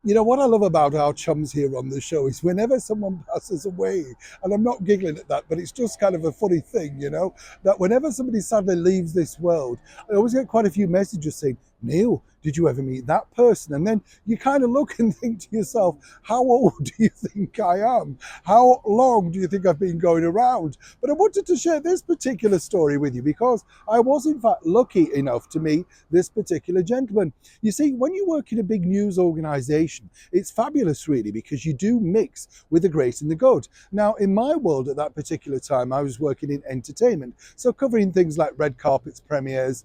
You know, what I love about our chums here on the show is whenever someone passes away, and I'm not giggling at that, but it's just kind of a funny thing, you know, that whenever somebody sadly leaves this world, I always get quite a few messages saying, Neil, did you ever meet that person? And then you kind of look and think to yourself, how old do you think I am? How long do you think I've been going around? But I wanted to share this particular story with you because I was in fact lucky enough to meet this particular gentleman. You see, when you work in a big news organization, it's fabulous really because you do mix with the great and the good. Now, in my world at that particular time, I was working in entertainment, so covering things like red carpets, premieres,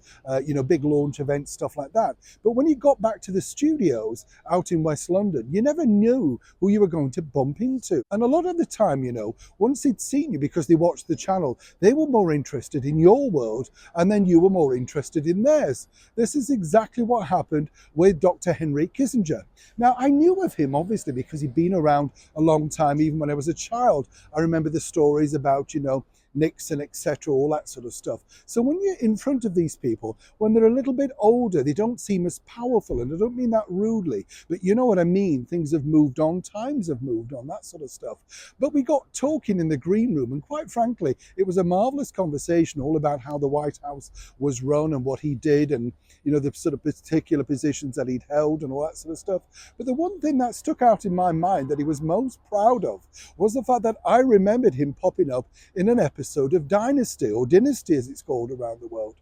big launch events, stuff like that. But when you got back to the studios out in West London, you never knew who you were going to bump into. And a lot of the time, you know, once they'd seen you because they watched the channel, they were more interested in your world and then you were more interested in theirs. This is exactly what happened with Dr. Henry Kissinger. Now, I knew of him obviously because he'd been around a long time, even when I was a child. I remember the stories about, Nixon, etc., all that sort of stuff. So when you're in front of these people, when they're a little bit older, they don't seem as powerful. And I don't mean that rudely, but you know what I mean. Things have moved on, times have moved on, that sort of stuff. But we got talking in the green room, and quite frankly, it was a marvelous conversation all about how the White House was run and what he did, and the sort of particular positions that he'd held and all that sort of stuff. But the one thing that stuck out in my mind that he was most proud of was the fact that I remembered him popping up in an episode of Dynasty, or Dynasty as it's called around the world.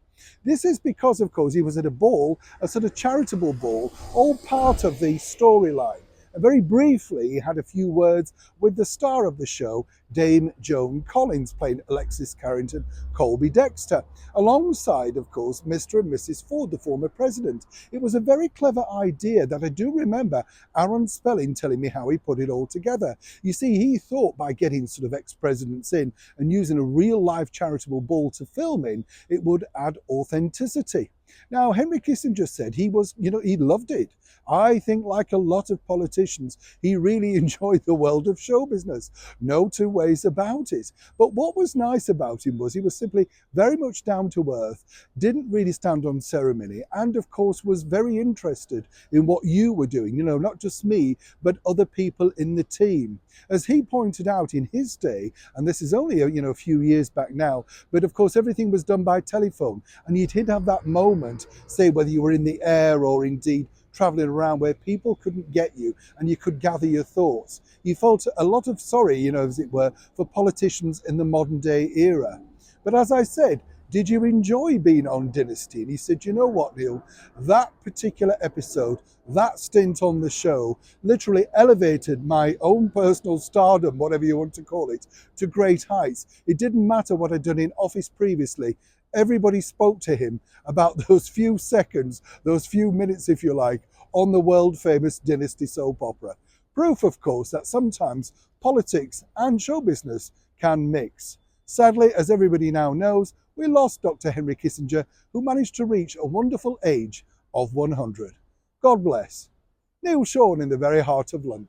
This is because, of course, he was at a ball, a sort of charitable ball, all part of the storyline. And very briefly, he had a few words with the star of the show, Dame Joan Collins, playing Alexis Carrington Colby Dexter, alongside, of course, Mr. and Mrs. Ford, the former president. It was a very clever idea that I do remember Aaron Spelling telling me how he put it all together. You see, he thought by getting sort of ex-presidents in and using a real-life charitable ball to film in, it would add authenticity. Now, Henry Kissinger said he loved it. I think, like a lot of politicians, he really enjoyed the world of show business. No two ways about it. But what was nice about him was he was simply very much down to earth, didn't really stand on ceremony, and of course was very interested in what you were doing, not just me, but other people in the team. As he pointed out in his day, and this is only a few years back now, but of course everything was done by telephone, and you did have that moment, say whether you were in the air or indeed traveling around, where people couldn't get you and you could gather your thoughts. You felt a lot of sorry, as it were, for politicians in the modern day era. But as I said, did you enjoy being on Dynasty? And he said, you know what, Neil, that particular episode, that stint on the show literally elevated my own personal stardom, whatever you want to call it, to great heights. It didn't matter what I'd done in office previously. Everybody spoke to him about those few seconds, those few minutes, if you like, on the world famous Dynasty soap opera. Proof, of course, that sometimes politics and show business can mix. Sadly, as everybody now knows, we lost Dr. Henry Kissinger, who managed to reach a wonderful age of 100. God bless. Neil Sean in the very heart of London.